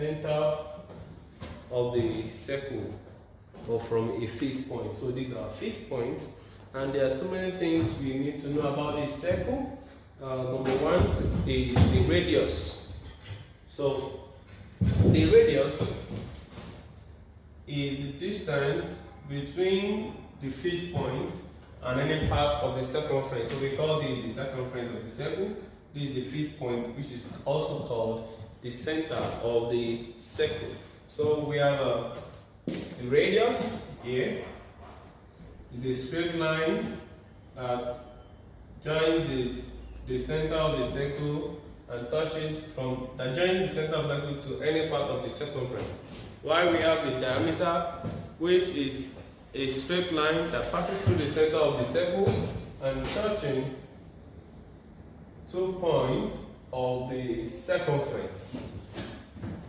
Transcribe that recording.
center of the circle, or from a fixed point. So these are fixed points, and there are so many things we need to know about a circle. Number one is the radius. So the radius is the distance between the fixed point and any part of the circumference. So we call this the circumference of the circle. This is the fixed point, which is also called the center of the circle. So we have the radius here is a straight line that joins the center of the circle and touches that joins the center of the circle to any part of the circumference. While we have the diameter, which is a straight line that passes through the center of the circle and touching 2 points of the circumference.